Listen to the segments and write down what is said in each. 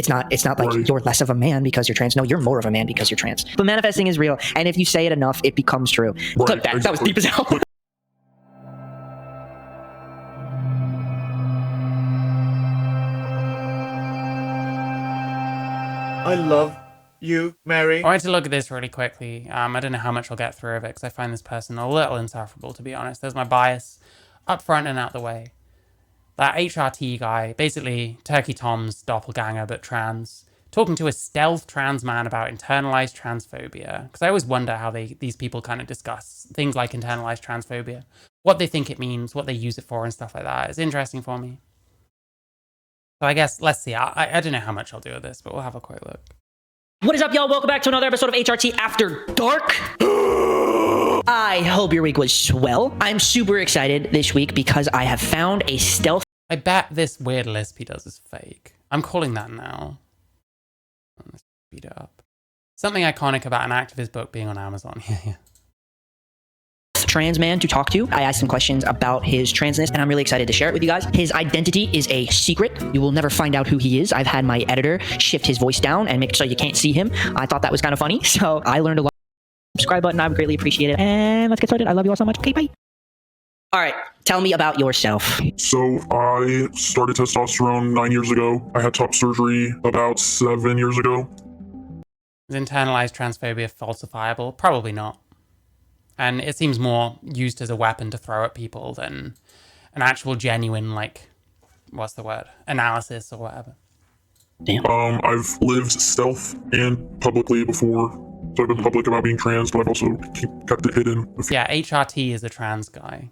It's not like you're less of a man because you're trans. No, you're more of a man because you're trans. But manifesting is real, and if you say it enough, it becomes true. Clip that. Exactly. That was deep as hell. I love you, Mary. I wanted to look at this really quickly. I don't know how much I'll get through of it because I find this person a little insufferable, to be honest. There's my bias up front and out the way. That HRT guy, basically Turkey Tom's doppelganger but trans, talking to a stealth trans man about internalized transphobia. Because I always wonder how these people kind of discuss things like internalized transphobia, what they think it means, what they use it for and stuff like that. It's interesting for me. So I guess, let's see. I don't know how much I'll do with this, but we'll have a quick look. What is up, y'all? Welcome back to another episode of HRT After Dark. I hope your week was swell. I'm super excited this week because I have found a stealth. I bet this weird lisp he does is fake. I'm calling that now. Let's speed it up. Something iconic about an activist book being on Amazon. Yeah. Trans man to talk to. I asked him questions about his transness, and I'm really excited to share it with you guys. His identity is a secret. You will never find out who he is. I've had my editor shift his voice down and make so you can't see him. I thought that was kind of funny, so I learned a lot. Subscribe button, I would greatly appreciate it. And let's get started. I love you all so much. Okay, bye. All right, tell me about yourself. So I started testosterone 9 years ago. I had top surgery about 7 years ago. Is internalized transphobia falsifiable? Probably not. And it seems more used as a weapon to throw at people than an actual genuine, like, what's the word? Analysis or whatever. Damn. I've lived stealth and publicly before. So I've been public about being trans, but I've also kept it hidden. Yeah, HRT is a trans guy.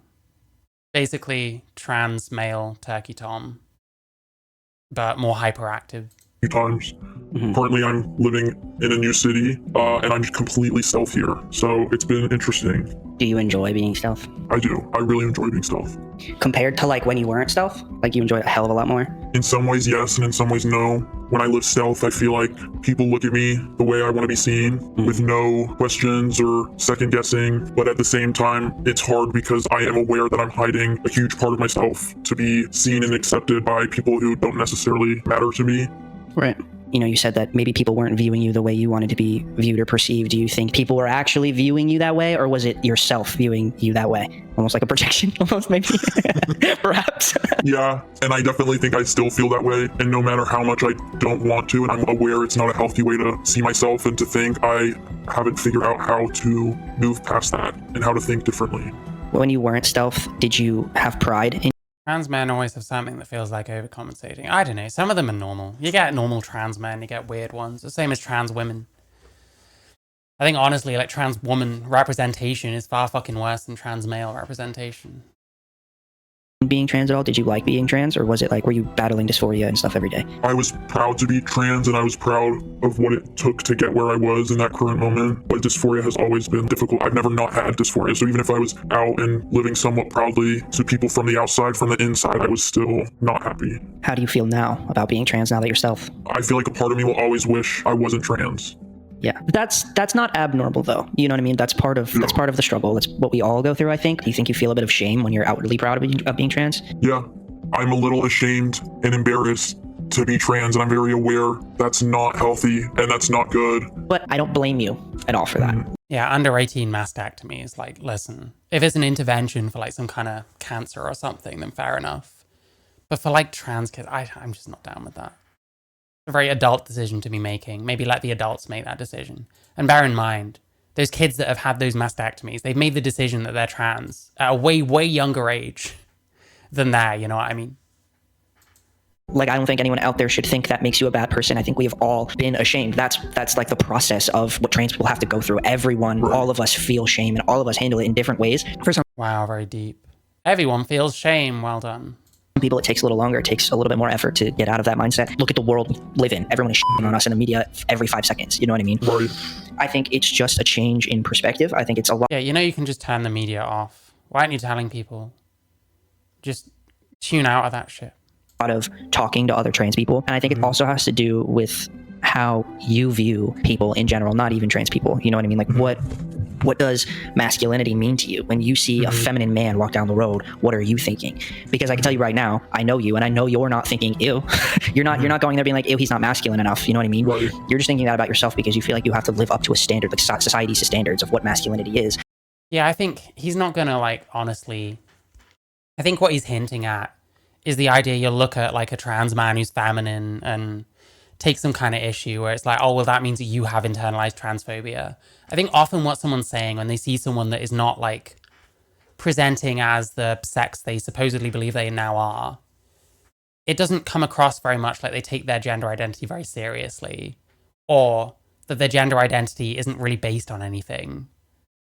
Basically, trans male Turkey Tom, but more hyperactive. Few times. Mm-hmm. Currently, I'm living in a new city, and I'm completely stealth here. So it's been interesting. Do you enjoy being stealth? I do. I really enjoy being stealth. Compared to like when you weren't stealth? Like you enjoy it a hell of a lot more? In some ways, yes, and in some ways, no. When I live stealth, I feel like people look at me the way I want to be seen, with no questions or second guessing. But at the same time, it's hard because I am aware that I'm hiding a huge part of myself to be seen and accepted by people who don't necessarily matter to me. Right. You know, you said that maybe people weren't viewing you the way you wanted to be viewed or perceived. Do you think people were actually viewing you that way, or was it yourself viewing you that way? Almost like a projection, almost maybe, perhaps. Yeah, and I definitely think I still feel that way. And no matter how much I don't want to, and I'm aware it's not a healthy way to see myself and to think, I haven't figured out how to move past that and how to think differently. When you weren't stealth, did you have pride in? Trans men always have something that feels like overcompensating. I don't know, some of them are normal. You get normal trans men, you get weird ones. The same as trans women. I think honestly, like trans woman representation is far fucking worse than trans male representation. Being trans at all? Did you like being trans, or was it like, were you battling dysphoria and stuff every day? I was proud to be trans, and I was proud of what it took to get where I was in that current moment. But dysphoria has always been difficult. I've never not had dysphoria. So even if I was out and living somewhat proudly to people from the outside, from the inside, I was still not happy. How do you feel now about being trans now that you're stealth? I feel like a part of me will always wish I wasn't trans. Yeah, that's not abnormal though. You know what I mean? That's part of the struggle. That's what we all go through, I think. Do you think you feel a bit of shame when you're outwardly proud of being trans? Yeah, I'm a little ashamed and embarrassed to be trans, and I'm very aware that's not healthy and that's not good. But I don't blame you at all for that. Yeah, under 18 mastectomy is like, listen, if it's an intervention for like some kind of cancer or something, then fair enough. But for like trans kids, I'm just not down with that. A very adult decision to be making. Maybe let the adults make that decision. And bear in mind, those kids that have had those mastectomies, they've made the decision that they're trans at a way, way younger age than that, you know what I mean? Like, I don't think anyone out there should think that makes you a bad person. I think we have all been ashamed. That's like the process of what trans people have to go through. Everyone, all of us feel shame, and all of us handle it in different ways. For some Wow, very deep. Everyone feels shame. Well done. People, it takes a little longer. It takes a little bit more effort to get out of that mindset. Look at the world we live in. Everyone is shitting on us in the media every 5 seconds. You know what I mean? Right. I think it's just a change in perspective. I think it's a lot. Yeah, you know, you can just turn the media off. Why aren't you telling people? Just tune out of that shit. Of talking to other trans people. And I think it also has to do with how you view people in general, not even trans people. You know what I mean? Like, What does masculinity mean to you? When you see a feminine man walk down the road, what are you thinking? Because I can tell you right now, I know you, and I know you're not thinking, ew. You're not going there being like, ew, he's not masculine enough. You know what I mean? Right. You're just thinking that about yourself because you feel like you have to live up to a standard, like society's standards of what masculinity is. Yeah, I think he's not gonna, like, honestly... I think what he's hinting at is the idea you'll look at, like, a trans man who's feminine and take some kind of issue where it's like, oh, well, that means that you have internalized transphobia. I think often what someone's saying when they see someone that is not, like, presenting as the sex they supposedly believe they now are, it doesn't come across very much like they take their gender identity very seriously, or that their gender identity isn't really based on anything.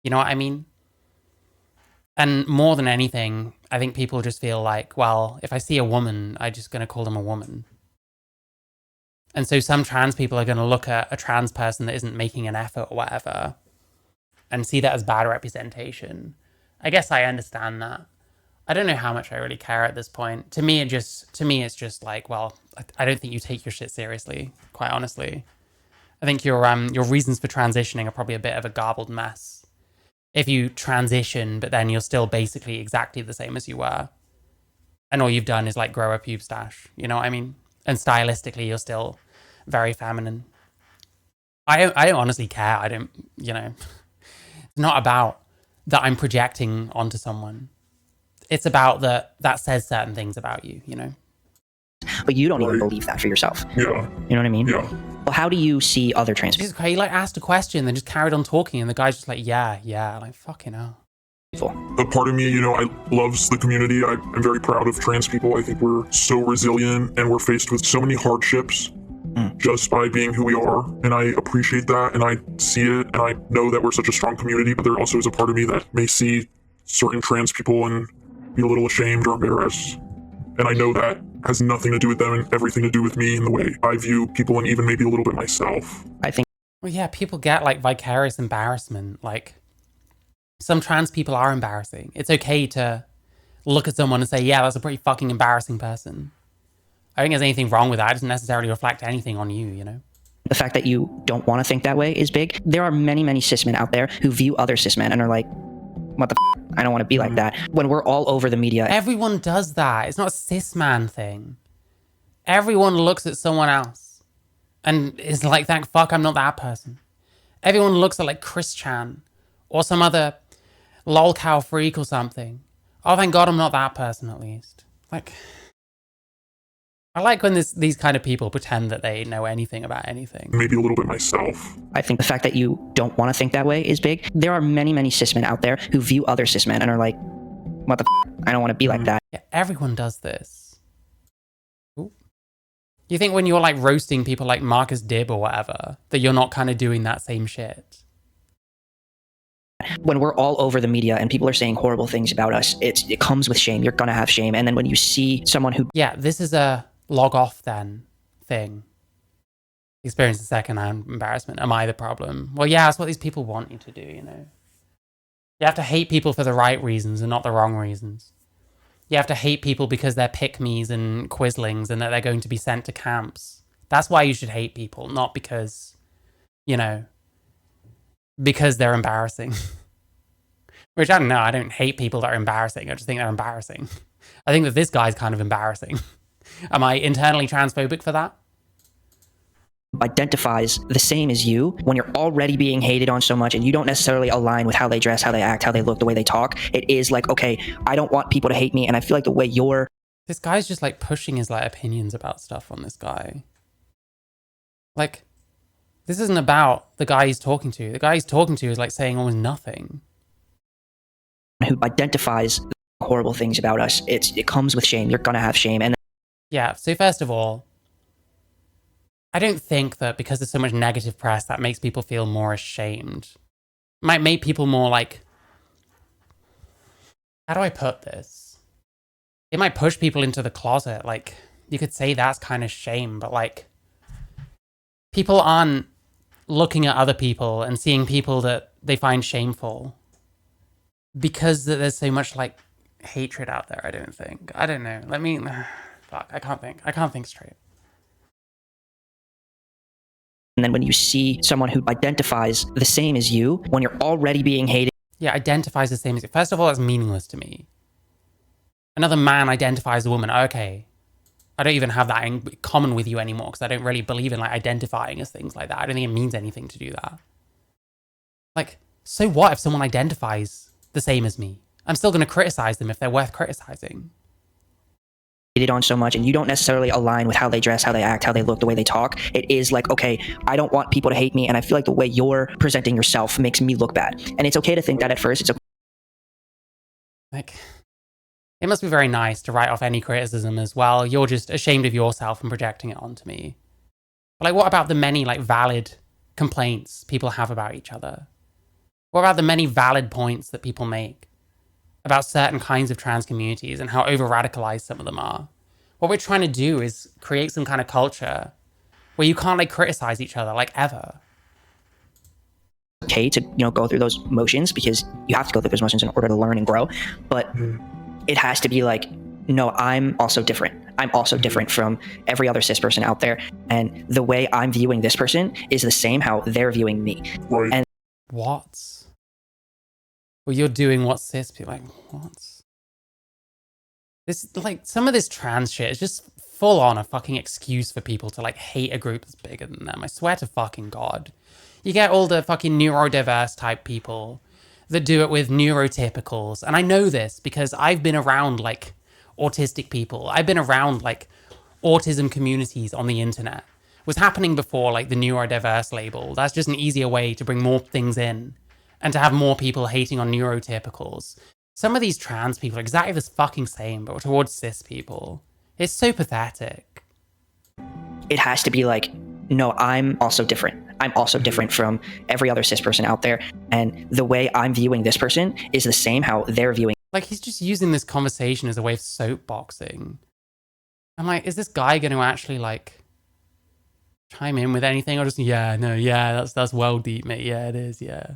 You know what I mean? And more than anything, I think people just feel like, well, if I see a woman, I'm just going to call them a woman. And so some trans people are going to look at a trans person that isn't making an effort or whatever and see that as bad representation. I guess I understand that. I don't know how much I really care at this point. To me, it's just like, well, I don't think you take your shit seriously, quite honestly. I think your reasons for transitioning are probably a bit of a garbled mess. If you transition, but then you're still basically exactly the same as you were, and all you've done is like grow a pube stash, you know what I mean? And stylistically, you're still very feminine. I don't honestly care. I don't, you know, it's not about that I'm projecting onto someone. It's about that says certain things about you, you know? But you don't even believe that for yourself. Yeah. You know what I mean? Yeah. Well, how do you see other trans Jesus Christ, he like asked a question, then just carried on talking, and the guy's just like, yeah, like fucking hell. people? A part of me, you know, I loves the community. I'm very proud of trans people. I think we're so resilient and we're faced with so many hardships just by being who we are. And I appreciate that and I see it and I know that we're such a strong community, but there also is a part of me that may see certain trans people and be a little ashamed or embarrassed. And I know that has nothing to do with them and everything to do with me and the way I view people and even maybe a little bit myself. I think Well, yeah, people get like vicarious embarrassment. Like, some trans people are embarrassing. It's okay to look at someone and say, yeah, that's a pretty fucking embarrassing person. I don't think there's anything wrong with that. It doesn't necessarily reflect anything on you, you know? the fact that you don't want to think that way is big. There are many, many cis men out there who view other cis men and are like, what the f? I don't want to be like that. When we're all over the media. Everyone does that. It's not a cis man thing. Everyone looks at someone else and is like, thank fuck I'm not that person. Everyone looks at like Chris Chan or some other lolcow freak or something. Oh, thank God I'm not that person at least. Like, I like when these kind of people pretend that they know anything about anything. Maybe a little bit myself. I think the fact that you don't want to think that way is big. There are many, many cis men out there who view other cis men and are like, what the f? I don't want to be like that. Yeah, everyone does this. Ooh. You think when you're like roasting people like Marcus Dibb or whatever, that you're not kind of doing that same shit? When we're all over the media and people are saying horrible things about us, it comes with shame. You're going to have shame. And then when you see someone who Yeah, this is a log off then thing. Experience the secondhand embarrassment. Am I the problem? Well, yeah, that's what these people want you to do, you know? You have to hate people for the right reasons and not the wrong reasons. You have to hate people because they're pick-me's and quislings and that they're going to be sent to camps. That's why you should hate people, not because, you know, because they're embarrassing. Which, I don't know, I don't hate people that are embarrassing. I just think they're embarrassing. I think that this guy's kind of embarrassing. Am I internally transphobic for that? identifies the same as you, when you're already being hated on so much and you don't necessarily align with how they dress, how they act, how they look, the way they talk, it is like, okay, I don't want people to hate me. And I feel like the way you're... This guy's just like pushing his like opinions about stuff on this guy. Like, this isn't about the guy he's talking to. The guy he's talking to is like saying almost nothing. Who identifies horrible things about us. It comes with shame. You're gonna have shame. And yeah, so first of all, I don't think that because there's so much negative press that makes people feel more ashamed. It might make people more like, how do I put this? It might push people into the closet. Like, you could say that's kind of shame, but like, people aren't looking at other people and seeing people that they find shameful because there's so much like hatred out there. I don't think. I don't know. Let me, fuck, I can't think straight. And then when you see someone who identifies the same as you, when you're already being hated, Yeah, identifies the same as you. First of all, that's meaningless to me. Another man identifies a woman. Okay. I don't even have that in common with you anymore because I don't really believe in like identifying as things like that. I don't think it means anything to do that. Like, so what if someone identifies the same as me? I'm still going to criticize them if they're worth criticizing. on so much, and you don't necessarily align with how they dress, how they act, how they look, the way they talk. It is like, okay, I don't want people to hate me, and I feel like the way you're presenting yourself makes me look bad. And it's okay to think that at first. It's okay. Like, it must be very nice to write off any criticism as well. You're just ashamed of yourself and projecting it onto me. But like, what about the many like valid complaints people have about each other? What about the many valid points that people make about certain kinds of trans communities and how over-radicalized some of them are? What we're trying to do is create some kind of culture where you can't like criticize each other like ever. Okay to go through those motions, because you have to go through those motions in order to learn and grow. But it has to be like, no, I'm also different. I'm also different from every other cis person out there, and the way I'm viewing this person is the same how they're viewing me. Right. And What? Well, you're doing what cis people like. What? This like some of this trans shit is just full on a fucking excuse for people to like hate a group that's bigger than them. I swear to fucking God. You get all the fucking neurodiverse type people that do it with neurotypicals. And I know this because I've been around like autistic people. I've been around like autism communities on the internet. It was happening before like the neurodiverse label. That's just an easier way to bring more things in and to have more people hating on neurotypicals. Some of these trans people are exactly the fucking same, but towards cis people. It's so pathetic. it has to be like, no, I'm also different. I'm also different from every other cis person out there. And the way I'm viewing this person is the same how they're viewing. Like, he's just using this conversation as a way of soapboxing. I'm like, is this guy going to actually, like, chime in with anything? Or just, that's well deep, mate. Yeah, it is, yeah.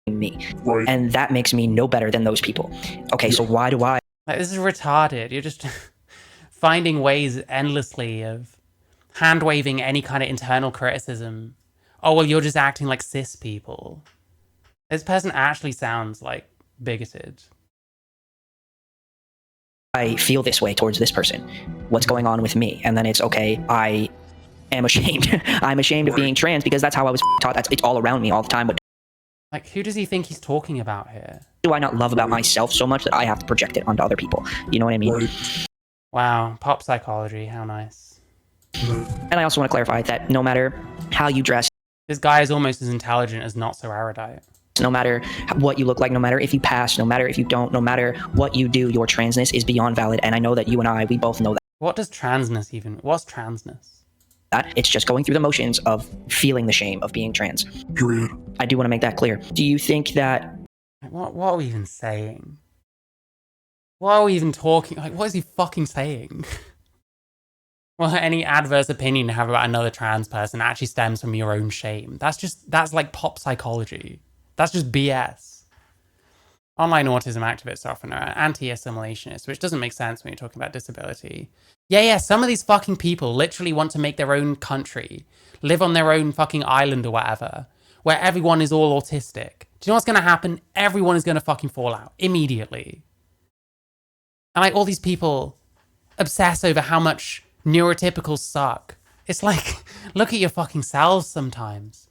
Me. Right. And that makes me no better than those people. Okay, so why do I? Like, this is retarded. You're just finding ways endlessly of hand-waving any kind of internal criticism. Oh, well, you're just acting like cis people. This person actually sounds, like, bigoted. I feel this way towards this person. What's going on with me? And then it's okay, I am ashamed. I'm ashamed of being trans because that's how I was taught. It's all around me all the time. But Like, who does he think he's talking about here? do I not love about myself so much that I have to project it onto other people? You know what I mean? Right. Wow, pop psychology, how nice. And I also want to clarify that no matter how you dress, This guy is almost as intelligent as not so erudite. no matter what you look like, no matter if you pass, no matter if you don't, no matter what you do, your transness is beyond valid. And I know that you and I, we both know What does transness even... What's transness? that. It's just going through the motions of feeling the shame of being trans. Period. I do want to make that clear. Do you think that Like, what are we even saying? What are we even talking... Like, what is he fucking saying? Well, any adverse opinion you have about another trans person actually stems from your own shame. That's like pop psychology. That's just BS. Online autism activists often are anti-assimilationists, which doesn't make sense when you're talking about disability. Yeah, some of these fucking people literally want to make their own country, live on their own fucking island or whatever, where everyone is all autistic. Do you know what's going to happen? Everyone is going to fucking fall out immediately. And like all these people obsess over how much neurotypicals suck. It's like, look at your fucking selves sometimes.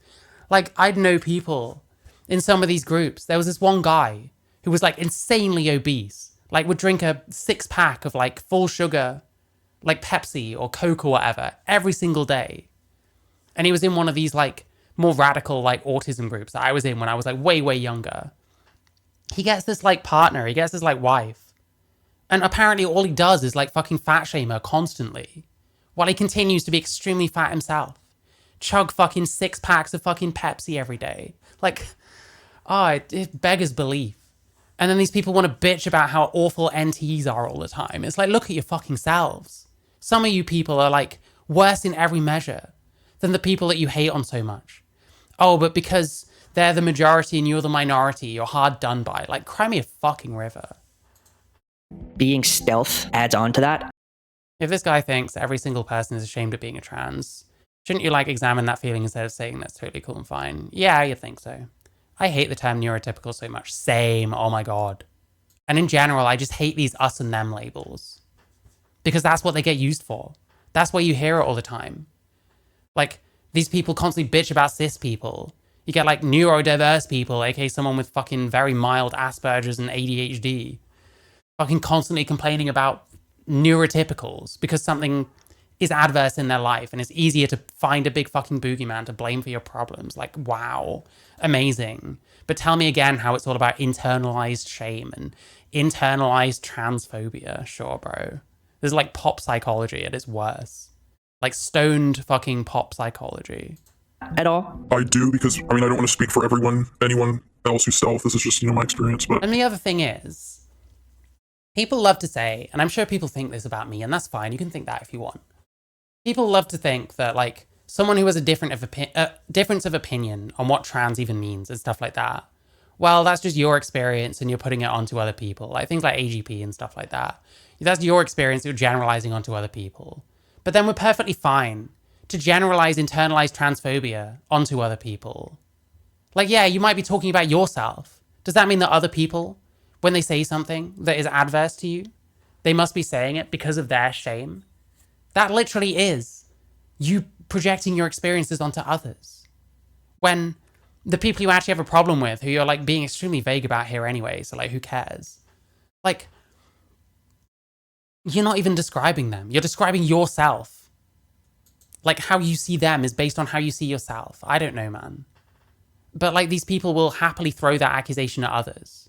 Like, I'd know people in some of these groups. There was this one guy who was like insanely obese, like would drink a 6-pack of like full sugar, like Pepsi or Coke or whatever every single day. And he was in one of these like more radical like autism groups that I was in when I was like way younger. He gets this like partner, he gets this like wife. And apparently all he does is like fucking fat shame her constantly, while he continues to be extremely fat himself. Chug fucking 6-packs of fucking Pepsi every day. Like, it beggars belief. And then these people want to bitch about how awful NTs are all the time. It's like, look at your fucking selves. Some of you people are like worse in every measure than the people that you hate on so much. Oh, but because they're the majority and you're the minority, you're hard done by. Like, cry me a fucking river. being stealth adds on to that? If this guy thinks every single person is ashamed of being a trans, Shouldn't you like examine that feeling instead of saying that's totally cool and fine? Yeah, you'd think so. I hate the term neurotypical so much. Same, oh my god. And in general, I just hate these us and them labels. Because that's what they get used for. That's why you hear it all the time. Like, these people constantly bitch about cis people. You get like neurodiverse people, aka someone with fucking very mild Asperger's and ADHD, fucking constantly complaining about neurotypicals because something is adverse in their life and it's easier to find a big fucking boogeyman to blame for your problems. Like, wow, amazing. But tell me again how it's all about internalized shame and internalized transphobia. Sure, bro. This is like pop psychology at its worst. Like stoned fucking pop psychology. At all? I do, because I mean, I don't want to speak for anyone else who's stealth. This is just, my experience. But And the other thing is, people love to say, and I'm sure people think this about me, and that's fine. You can think that if you want. People love to think that like someone who has a difference of opinion on what trans even means and stuff like that, well, that's just your experience and you're putting it onto other people. Like things like AGP and stuff like that. That's your experience you're generalizing onto other people. But then we're perfectly fine to generalize internalized transphobia onto other people. Like, yeah, you might be talking about yourself. Does that mean that other people, when they say something that is adverse to you, they must be saying it because of their shame? That literally is you projecting your experiences onto others. When the people you actually have a problem with, who you're like being extremely vague about here anyway, so like who cares? Like, you're not even describing them. You're describing yourself. Like how you see them is based on how you see yourself. I don't know, man. But like these people will happily throw that accusation at others.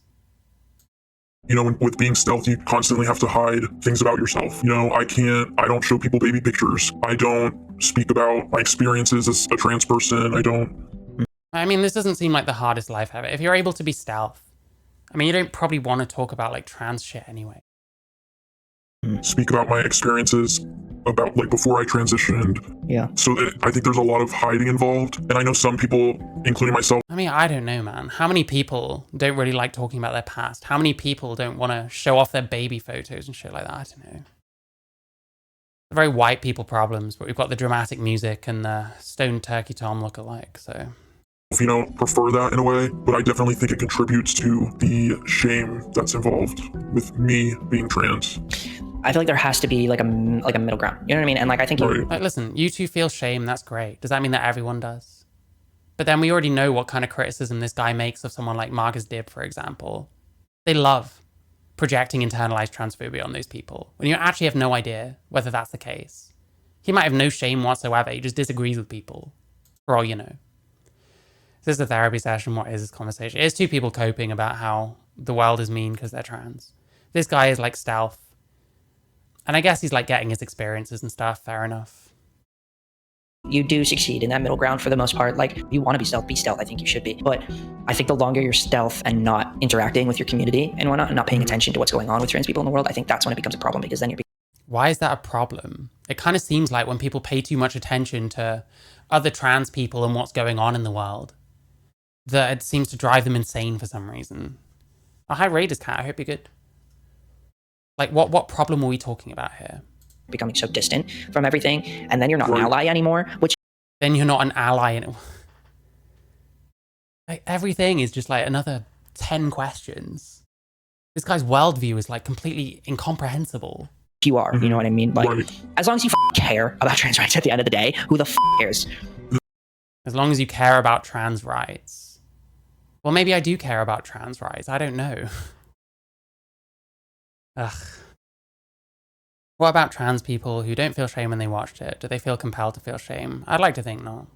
With being stealth, you constantly have to hide things about yourself. I don't show people baby pictures. I don't speak about my experiences as a trans person. I mean, this doesn't seem like the hardest life ever. If you're able to be stealth, I mean, you don't probably want to talk about like trans shit anyway. Speak about my experiences about like before I transitioned. Yeah. So I think there's a lot of hiding involved. And I know some people, including myself. I mean, I don't know, man. How many people don't really like talking about their past? How many people don't want to show off their baby photos and shit like that? I don't know. They're very white people problems, but we've got the dramatic music and the Stone Turkey Tom look-alike, so... Prefer that in a way, but I definitely think it contributes to the shame that's involved with me being trans. I feel like there has to be like a middle ground. You know what I mean? And like I think Right. Like, listen, you two feel shame, that's great. Does that mean that everyone does? But then we already know what kind of criticism this guy makes of someone like Marcus Dibb, for example. They love projecting internalized transphobia on those people when you actually have no idea whether that's the case. He might have no shame whatsoever. He just disagrees with people, for all you know. This is a therapy session. What is this conversation? It's two people coping about how the world is mean because they're trans. This guy is like stealth. And I guess he's like getting his experiences and stuff. Fair enough. you do succeed in that middle ground for the most part. Like, you want to be stealth. I think you should be. But I think the longer you're stealth and not interacting with your community and whatnot, and not paying attention to what's going on with trans people in the world, I think that's when it becomes a problem, because then you're... Why is that a problem? It kind of seems like when people pay too much attention to other trans people and what's going on in the world, that it seems to drive them insane for some reason. Oh, hi, Raiders Cat. I hope you're good. Like, what problem are we talking about here? becoming so distant from everything, and then you're not an ally anymore, which... Then you're not an ally anymore. Like, everything is just like another 10 questions. This guy's worldview is like completely incomprehensible. You are, you know what I mean? Like, Right. as long as you care about trans rights at the end of the day, who the cares? As long as you care about trans rights. Well, maybe I do care about trans rights. I don't know. Ugh. What about trans people who don't feel shame when they watched it? Do they feel compelled to feel shame? I'd like to think not.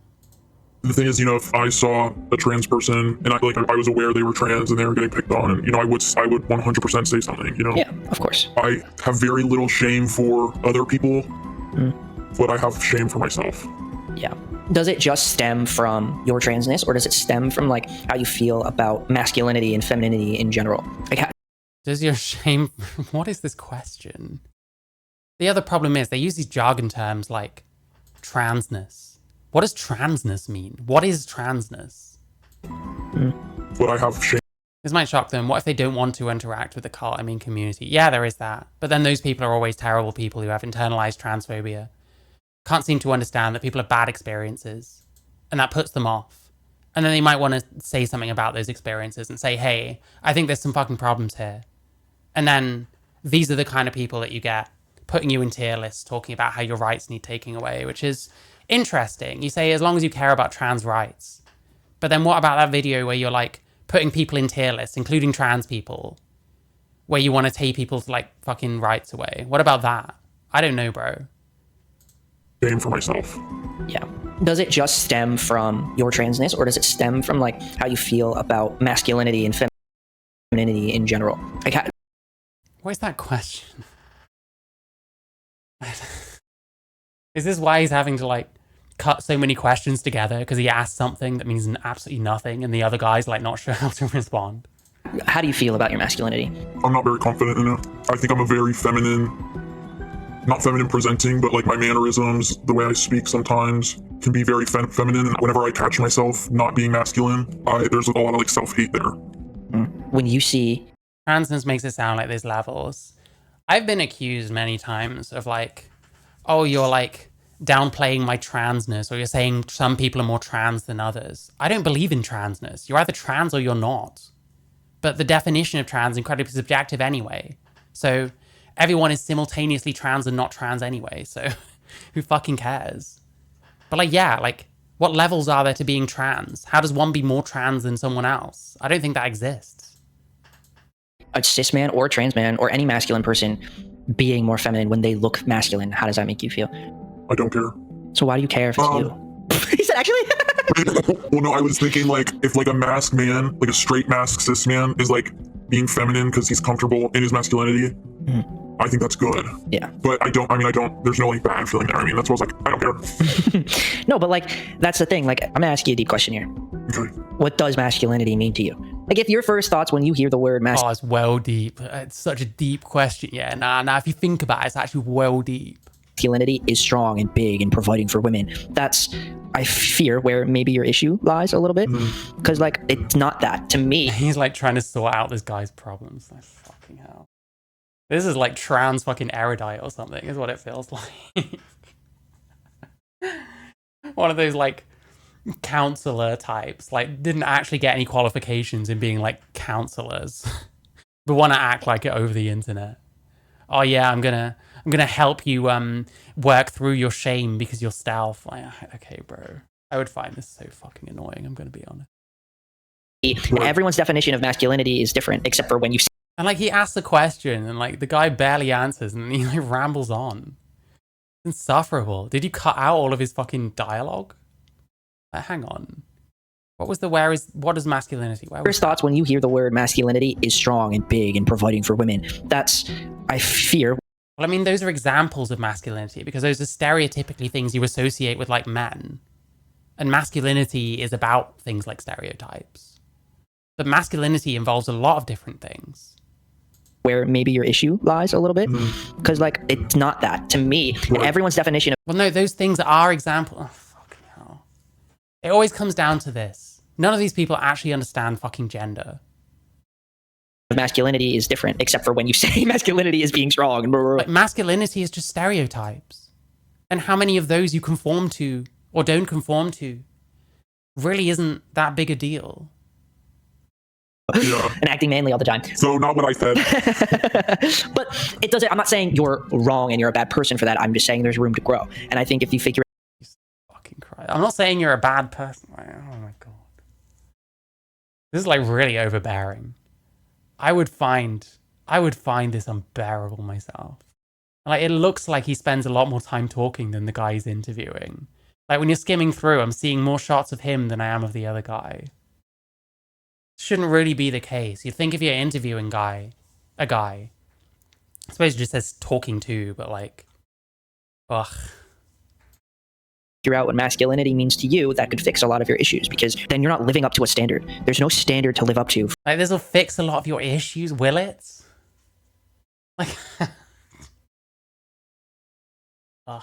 The thing is, if I saw a trans person and I was aware they were trans and they were getting picked on, I would 100% say something, Yeah, of course. I have very little shame for other people, but I have shame for myself. Yeah. Does it just stem from your transness, or does it stem from like how you feel about masculinity and femininity in general? Like, Does your shame... What is this question? The other problem is they use these jargon terms like transness. What does transness mean? What is transness? But I have shame. This might shock them. What if they don't want to interact with the cult, community? Yeah, there is that. But then those people are always terrible people who have internalized transphobia. can't seem to understand that people have bad experiences, and that puts them off. And then they might want to say something about those experiences and say, hey, I think there's some fucking problems here. And then these are the kind of people that you get putting you in tier lists, talking about how your rights need taking away, which is interesting. You say, as long as you care about trans rights. But then what about that video where you're like putting people in tier lists, including trans people, where you want to take people's like fucking rights away? What about that? I don't know, bro. Game for myself. Yeah. Does it just stem from your transness, or does it stem from like how you feel about masculinity and femininity in general? Like, Where's that question? Is this why he's having to like cut so many questions together because he asked something that means absolutely nothing and the other guy's like not sure how to respond? how do you feel about your masculinity? I'm not very confident in it. I think I'm a very feminine, not feminine presenting, but like my mannerisms, the way I speak sometimes can be very feminine. And whenever I catch myself not being masculine, there's a lot of like self-hate there. When you see Transness makes it sound like there's levels. I've been accused many times of like, oh, you're like downplaying my transness, or you're saying some people are more trans than others. I don't believe in transness. You're either trans or you're not. But the definition of trans is incredibly subjective anyway. So everyone is simultaneously trans and not trans anyway. So who fucking cares? But like, yeah, like what levels are there to being trans? How does one be more trans than someone else? I don't think that exists. a cis man or a trans man or any masculine person being more feminine when they look masculine, how does that make you feel? I don't care. So why do you care if it's you? He said, actually? Well, no, I was thinking like if like a masked man, like a straight masked cis man is like being feminine because he's comfortable in his masculinity, I think that's good. Yeah. But I don't, there's no like bad feeling there. I mean, that's what I was like, I don't care. No, but like, that's the thing. Like, I'm gonna ask you a deep question here. Okay. What does masculinity mean to you? Like, if your first thoughts when you hear the word Oh, it's well deep. It's such a deep question. Yeah, nah, if you think about it, it's actually well deep. masculinity is strong and big and providing for women, that's, I fear, where maybe your issue lies a little bit. Because, like, it's not that. To me, He's like trying to sort out this guy's problems. Like, fucking hell. This is like trans fucking erudite or something, is what it feels like. One of those like counselor types, like didn't actually get any qualifications in being like counselors, but want to act like it over the internet. Oh yeah, I'm gonna help you work through your shame because you're stealth. Like, okay, bro. I would find this so fucking annoying, I'm gonna be honest. everyone's definition of masculinity is different, except for when you And like he asks a question and like the guy barely answers and he like rambles on. It's insufferable. Did you cut out all of his fucking dialogue? Like, hang on. What is masculinity? first thoughts when you hear the word masculinity is strong and big and providing for women, that's, I fear. Well, I mean, those are examples of masculinity because those are stereotypically things you associate with like men. And masculinity is about things like stereotypes. But masculinity involves a lot of different things. Where maybe your issue lies a little bit, because like it's not that. To me, everyone's definition of Well, no, those things are examples. Oh, fucking hell. It always comes down to this. None of these people actually understand fucking gender. masculinity is different, except for when you say masculinity is being strong. Like, masculinity is just stereotypes. And how many of those you conform to or don't conform to really isn't that big a deal. Yeah. And acting manly all the time. So not what I said. But it doesn't, I'm not saying you're wrong and you're a bad person for that. I'm just saying there's room to grow. And I think if you figure Fucking Christ. I'm not saying you're a bad person. Like, oh my god. This is like really overbearing. I would find this unbearable myself. Like, it looks like he spends a lot more time talking than the guy he's interviewing. Like, when you're skimming through, I'm seeing more shots of him than I am of the other guy. Shouldn't really be the case. You'd think if you're interviewing a guy, I suppose it just says talking to, but like, ugh. out what masculinity means to you, that could fix a lot of your issues, because then you're not living up to a standard. There's no standard to live up to. Like, this will fix a lot of your issues, will it? Like, ugh.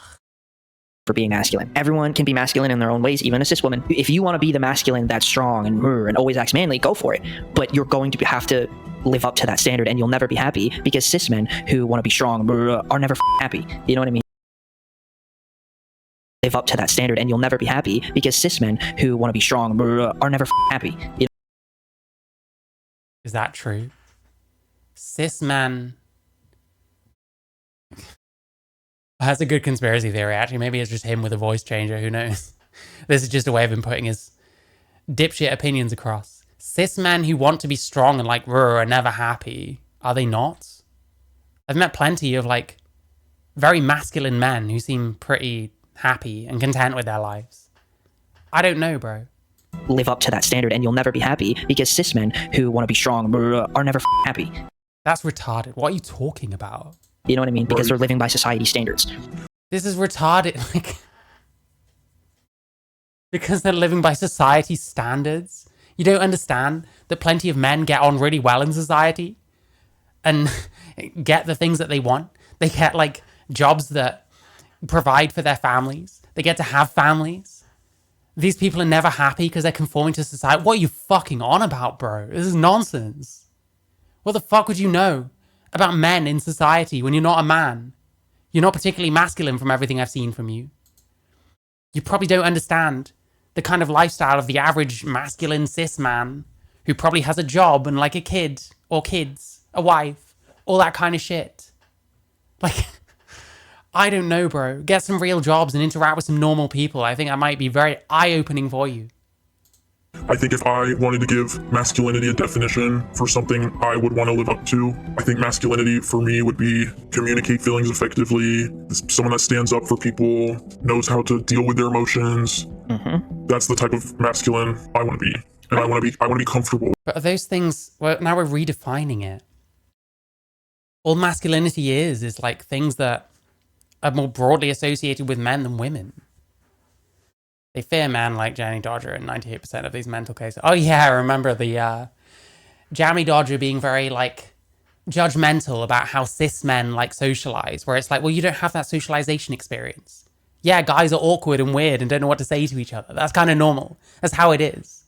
For being masculine. Everyone can be masculine in their own ways, even a cis woman. If you want to be the masculine that's strong and always acts manly, go for it. But you're going to have to live up to that standard, and you'll never be happy, because cis men who want to be strong are never happy. You know what I mean? live up to that standard, and you'll never be happy because cis men who want to be strong are never happy. Is that true? Cis men. That's a good conspiracy theory, actually. Maybe it's just him with a voice changer. Who knows? This is just a way of him putting his dipshit opinions across. Cis men who want to be strong and like are never happy. Are they not? I've met plenty of like very masculine men who seem pretty happy and content with their lives. I don't know, bro. Live up to that standard, and you'll never be happy because cis men who want to be strong are never happy. That's retarded. What are you talking about? You know what I mean? Because they're living by society standards. This is retarded. Like, because they're living by society standards. You don't understand that plenty of men get on really well in society and get the things that they want. They get like jobs that provide for their families. They get to have families. These people are never happy because they're conforming to society. What are you fucking on about, bro? This is nonsense. What the fuck would you know about men in society when you're not a man? You're not particularly masculine from everything I've seen from you. You probably don't understand the kind of lifestyle of the average masculine cis man who probably has a job and like a kid or kids, a wife, all that kind of shit. Like, I don't know, bro. Get some real jobs and interact with some normal people. I think that might be very eye-opening for you. I think if I wanted to give masculinity a definition for something I would want to live up to, I think masculinity for me would be communicate feelings effectively, someone that stands up for people, knows how to deal with their emotions. That's the type of masculine I want to be. And I want to be comfortable. But are those things, well, now we're redefining it. All masculinity is like things that are more broadly associated with men than women. They fear men like Jamie Dodger in 98% of these mental cases. Oh yeah, I remember the Jamie Dodger being very like judgmental about how cis men like socialize, where it's like, well, you don't have that socialization experience. Yeah, guys are awkward and weird and don't know what to say to each other. That's kind of normal. That's how it is.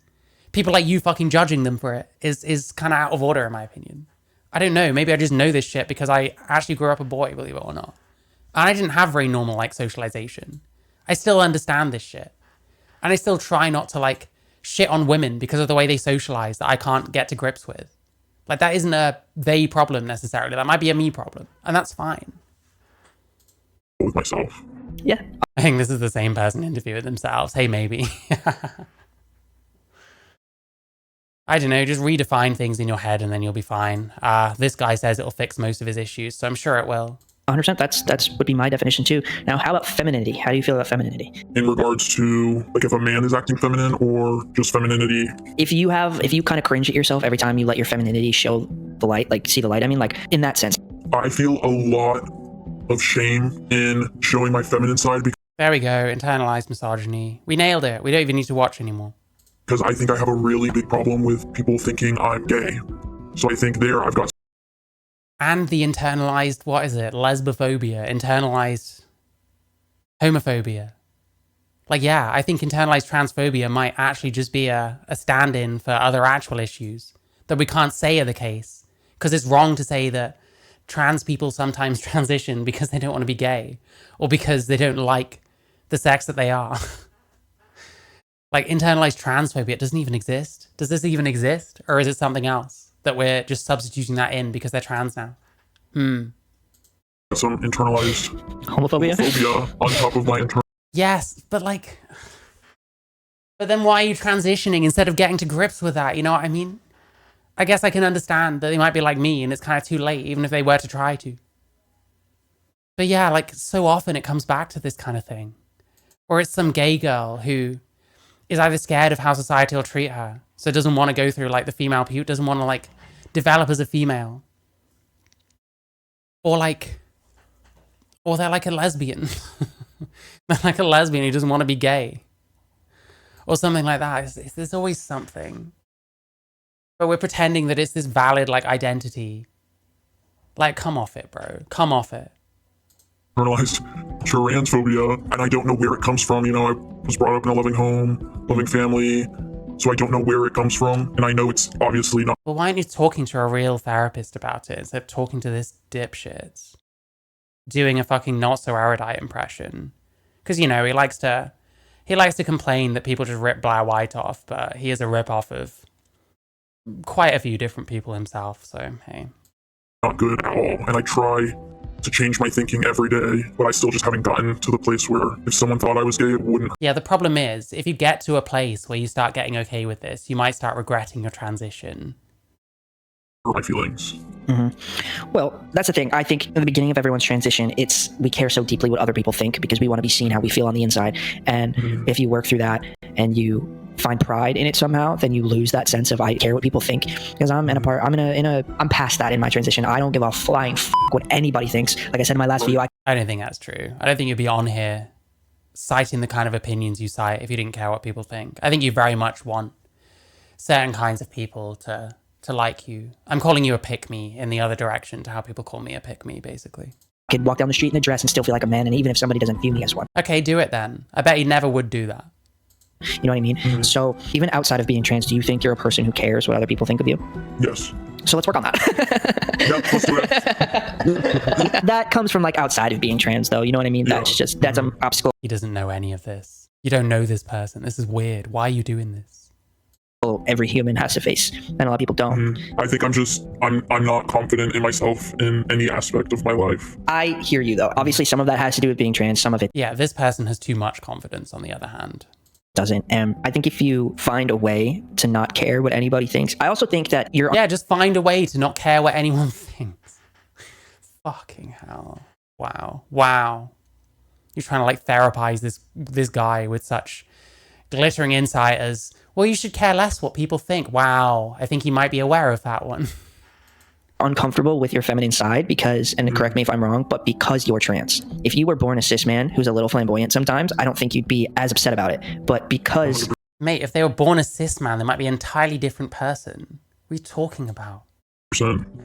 People like you fucking judging them for it is kind of out of order in my opinion. I don't know. Maybe I just know this shit because I actually grew up a boy, believe it or not. And I didn't have very normal like socialization. I still understand this shit. And I still try not to like shit on women because of the way they socialize that I can't get to grips with. Like that isn't a they problem necessarily. That might be a me problem. And that's fine. With myself. Yeah. I think this is the same person interviewing themselves. Hey, maybe. I don't know, just redefine things in your head and then you'll be fine. This guy says it'll fix most of his issues, so I'm sure it will. 100%. That's would be my definition too. Now, how about femininity? How do you feel about femininity? In regards to like if a man is acting feminine or just femininity. If you kind of cringe at yourself every time you let your femininity show the light, like see the light, I mean, like in that sense. I feel a lot of shame in showing my feminine side There we go, internalized misogyny. We nailed it. We don't even need to watch anymore. because I think I have a really big problem with people thinking I'm gay. So I think there I've got. And the internalized, what is it? Lesbophobia, internalized homophobia. Like, yeah, I think internalized transphobia might actually just be a stand-in for other actual issues that we can't say are the case. Because it's wrong to say that trans people sometimes transition because they don't want to be gay or because they don't like the sex that they are. Like, internalized transphobia, it doesn't even exist. Does this even exist? Or is it something else that we're just substituting that in because they're trans now? Some internalized Homophobia? phobia on top of my internal. Yes, but like... But then why are you transitioning instead of getting to grips with that? You know what I mean? I guess I can understand that they might be like me and it's kind of too late, even if they were to try to. But yeah, like, so often it comes back to this kind of thing. Or it's some gay girl who is either scared of how society will treat her, so doesn't want to go through, like, the female puberty, doesn't want to, like, develop as a female. Or, like... Or they're like a lesbian. They're like a lesbian who doesn't want to be gay. Or something like that. There's always something. But we're pretending that it's this valid, like, identity. Like, come off it, bro. Come off it. Internalized transphobia, and I don't know where it comes from. You know, I was brought up in a loving home, loving family, so I don't know where it comes from, and I know it's obviously not. Well, why aren't you talking to a real therapist about it instead of talking to this dipshit? Doing a fucking not so erudite impression. Because, you know, he likes to complain that people just rip Blair White off, but he is a rip-off of quite a few different people himself, so hey. Not good at all, and I try to change my thinking every day, but I still just haven't gotten to the place where if someone thought I was gay, it wouldn't Yeah, the problem is, if you get to a place where you start getting okay with this, you might start regretting your transition. hurt my feelings. Well, that's the thing. I think in the beginning of everyone's transition, we care so deeply what other people think because we want to be seen how we feel on the inside. And if you work through that and you find pride in it somehow, then you lose that sense of I care what people think. Because I'm past that in my transition. I don't give a flying what anybody thinks. Like I said in my last video, I don't think that's true. I don't think you'd be on here citing the kind of opinions you cite if you didn't care what people think. I think you very much want certain kinds of people to like you. I'm calling you a pick-me in the other direction to how people call me a pick-me, basically. I could walk down the street in a dress and still feel like a man, and even if somebody doesn't view me as one. Okay, do it then. I bet you never would do that. You know what I mean? So even outside of being trans, do you think you're a person who cares what other people think of you? Yes. So let's work on that. Yep, let's do it. That comes from like outside of being trans, though. You know what I mean? Yeah. That's an obstacle He doesn't know any of this. You don't know this person. This is weird. Why are you doing this? every human has to face, and a lot of people don't. I think I'm not confident in myself in any aspect of my life. I hear you, though. Obviously, some of that has to do with being trans. Some of it Yeah, this person has too much confidence, on the other hand. doesn't. And I think if you find a way to not care what anybody thinks, I also think that you're... Yeah, just find a way to not care what anyone thinks. Fucking hell. Wow. You're trying to like therapize this guy with such glittering insight as, well, you should care less what people think. Wow. I think he might be aware of that one. uncomfortable with your feminine side because, and correct me if I'm wrong, but because you're trans. If you were born a cis man who's a little flamboyant sometimes, I don't think you'd be as upset about it. But because... Mate, if they were born a cis man, they might be an entirely different person. What are you talking about?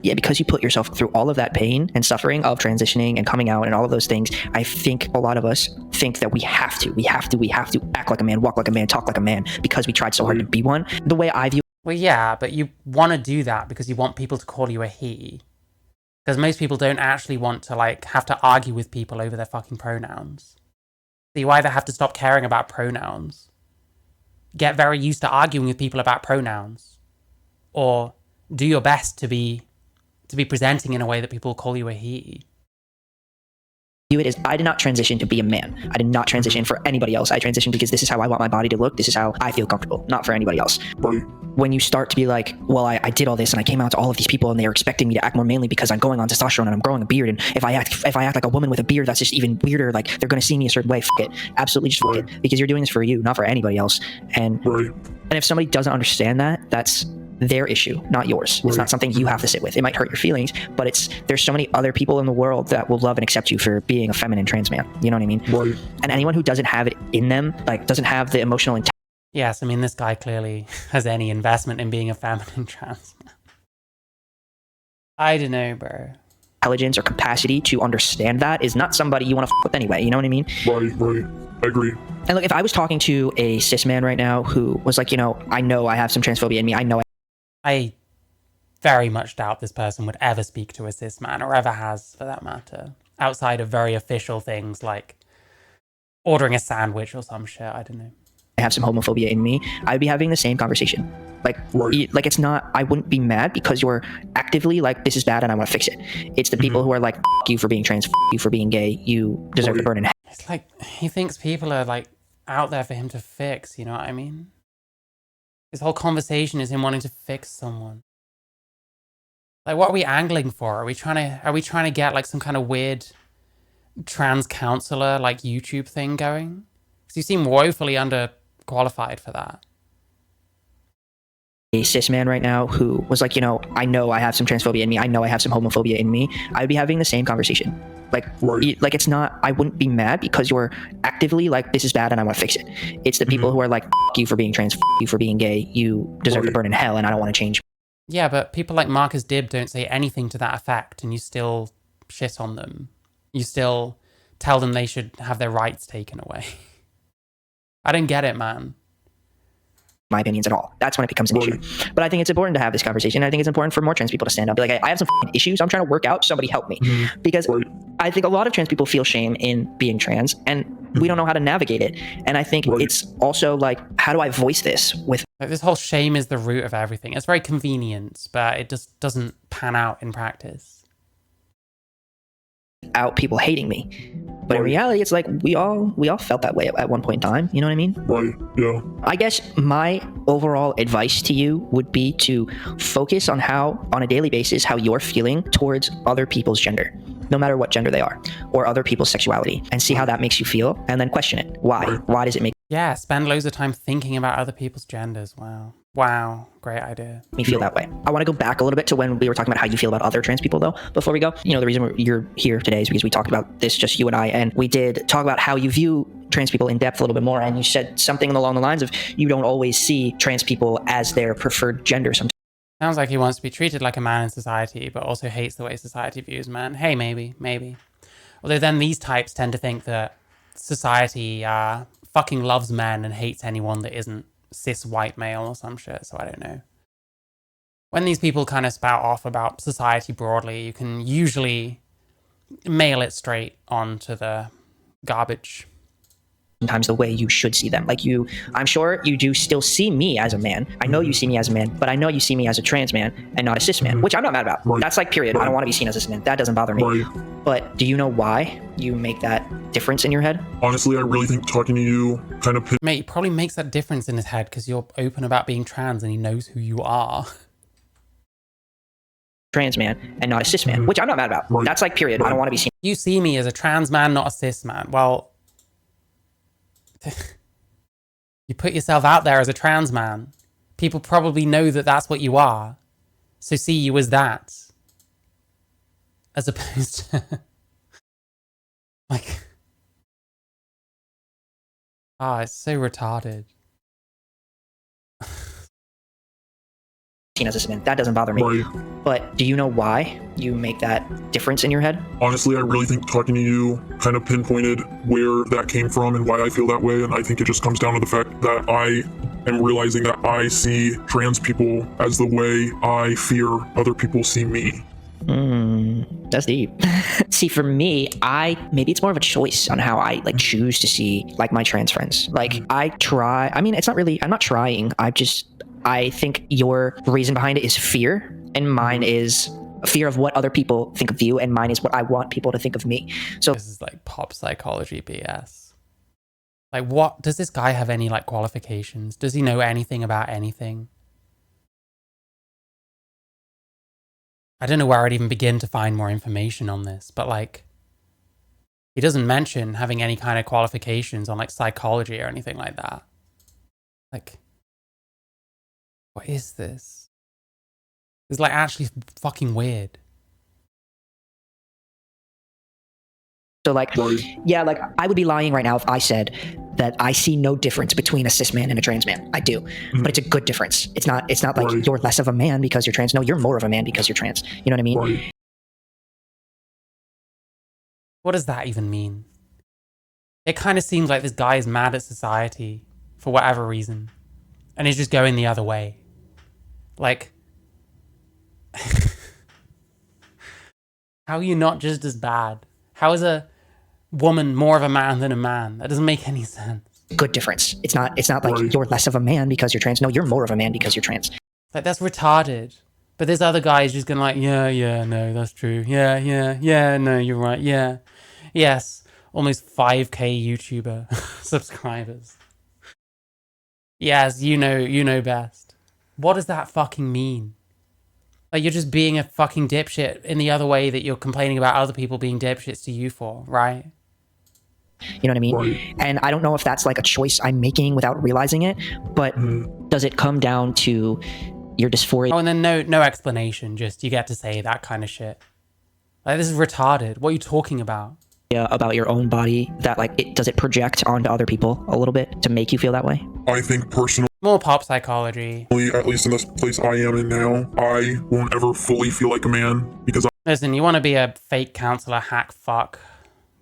Yeah, because you put yourself through all of that pain and suffering of transitioning and coming out and all of those things, I think a lot of us think that we have to act like a man, walk like a man, talk like a man because we tried so hard to be one. The way I view... Well, yeah, but you want to do that because you want people to call you a he. Because most people don't actually want to, like, have to argue with people over their fucking pronouns. So you either have to stop caring about pronouns, get very used to arguing with people about pronouns, or do your best to be presenting in a way that people call you a he. It is, I did not transition to be a man. I did not transition for anybody else. I transitioned because this is how I want my body to look. This is how I feel comfortable, not for anybody else. Right. When you start to be like, well, I did all this and I came out to all of these people and they're expecting me to act more manly because I'm going on testosterone and I'm growing a beard, and if I act like a woman with a beard, that's just even weirder. Like, they're going to see me a certain way. F it. Absolutely just f it. Because you're doing this for you, not for anybody else. And if somebody doesn't understand that, that's their issue, not yours. It's not something you have to sit with. It might hurt your feelings, but there's so many other people in the world that will love and accept you for being a feminine trans man. You know what I mean? Right. And anyone who doesn't have it in them, like doesn't have the emotional intelligence. Yes, I mean, this guy clearly has any investment in being a feminine trans man. I don't know, bro. Intelligence or capacity to understand that is not somebody you want to f with anyway. You know what I mean? Right. I agree. And look, if I was talking to a cis man right now who was like, I know I have some transphobia in me. I very much doubt this person would ever speak to a cis man, or ever has, for that matter, outside of very official things like ordering a sandwich or some shit. I don't know. I have some homophobia in me. I'd be having the same conversation. Like it's not, I wouldn't be mad because you're actively like, this is bad and I want to fix it. It's the people who are like, f you for being trans, f you for being gay, you deserve to burn in hell. It's like, he thinks people are like out there for him to fix, you know what I mean? This whole conversation is him wanting to fix someone. Like, what are we angling for? Are we trying to get like some kind of weird trans counselor like YouTube thing going? Because you seem woefully underqualified for that. A cis man right now who was like, I know I have some transphobia in me. I know I have some homophobia in me. I'd be having the same conversation. Like it's not, I wouldn't be mad because you're actively like, this is bad and I want to fix it. It's the people who are like, f you for being trans, f you for being gay, you deserve to burn in hell and I don't want to change. Yeah, but people like Marcus Dibb don't say anything to that effect, and you still shit on them. You still tell them they should have their rights taken away. I don't get it, man. My opinions at all. That's when it becomes an issue. But I think it's important to have this conversation. I think it's important for more trans people to stand up, be like, I have some issues I'm trying to work out, somebody help me. Because I think a lot of trans people feel shame in being trans, and we don't know how to navigate it. And I think it's also like, how do I voice this with Like, this whole shame is the root of everything. It's very convenient, but it just doesn't pan out in practice. out people hating me? But in reality, it's like we all felt that way at one point in time. You know what I mean? Right, yeah. I guess my overall advice to you would be to focus on how, on a daily basis, how you're feeling towards other people's gender, no matter what gender they are, or other people's sexuality, and see how that makes you feel, and then question it. Why? Why does it make Yeah, spend loads of time thinking about other people's genders. Wow, great idea. me feel that way? I want to go back a little bit to when we were talking about how you feel about other trans people, though, before we go. You know, the reason you're here today is because we talked about this, just you and I, and we did talk about how you view trans people in depth a little bit more, and you said something along the lines of you don't always see trans people as their preferred gender sometimes. Sounds like he wants to be treated like a man in society, but also hates the way society views men. Hey, maybe. Although then these types tend to think that society fucking loves men and hates anyone that isn't cis white male or some shit, so I don't know. When these people kind of spout off about society broadly, you can usually mail it straight onto the garbage. Sometimes the way you should see them. Like I'm sure you do still see me as a man. I know you see me as a man, but I know you see me as a trans man and not a cis man, which I'm not mad about. That's like, period. I don't want to be seen as a cis man. That doesn't bother me. But do you know why you make that difference in your head? Honestly, I really think talking to you kind of Mate, he probably makes that difference in his head because you're open about being trans and he knows who you are. Trans man and not a cis man, which I'm not mad about. That's like, period. I don't want to be seen. You see me as a trans man, not a cis man. Well, you put yourself out there as a trans man. People probably know that that's what you are. So see you as that. As opposed to... like... it's so retarded. Seen as a cis man. That doesn't bother me. But do you know why you make that difference in your head? Honestly, I really think talking to you kind of pinpointed where that came from and why I feel that way. And I think it just comes down to the fact that I am realizing that I see trans people as the way I fear other people see me. That's deep. See, for me, maybe it's more of a choice on how I like choose to see like my trans friends. Like I mean, it's not really, I'm not trying. I think your reason behind it is fear, and mine is fear of what other people think of you, and mine is what I want people to think of me. So this is like pop psychology BS. Like, what does this guy have any like qualifications? Does he know anything about anything? I don't know where I'd even begin to find more information on this, but like, he doesn't mention having any kind of qualifications on like psychology or anything like that. Like, what is this? It's like actually fucking weird. So like, yeah, like I would be lying right now if I said that I see no difference between a cis man and a trans man. I do, but it's a good difference. It's not like you're less of a man because you're trans. No, you're more of a man because you're trans. You know what I mean? What does that even mean? It kind of seems like this guy is mad at society for whatever reason, and he's just going the other way. Like, how are you not just as bad? How is a woman more of a man than a man? That doesn't make any sense. Good difference. It's not like you're less of a man because you're trans. No, you're more of a man because you're trans. Like, that's retarded. But this other guy is just gonna like, yeah, no, that's true. Yeah, no, you're right. Yeah. Yes. Almost 5K YouTuber subscribers. Yes, you know best. What does that fucking mean? Like, you're just being a fucking dipshit in the other way that you're complaining about other people being dipshits to you for, right? You know what I mean? And I don't know if that's like a choice I'm making without realizing it, but does it come down to your dysphoria? Oh, and then no explanation, just you get to say that kind of shit. Like, this is retarded. What are you talking about? About your own body, that like, does it project onto other people a little bit to make you feel that way? I think personally, more pop psychology. At least in this place I am in now, I won't ever fully feel like a man because Listen, you want to be a fake counselor hack fuck.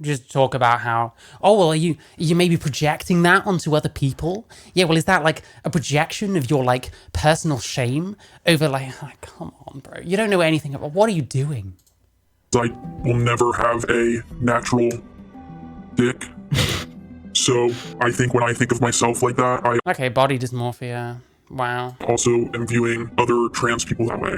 Just talk about how, oh, well, are you maybe projecting that onto other people? Yeah, well, is that like a projection of your like personal shame over like, oh, come on, bro. You don't know anything about, what are you doing? I will never have a natural dick. So I think when I think of myself like that, I Okay, body dysmorphia. Wow. also am viewing other trans people that way.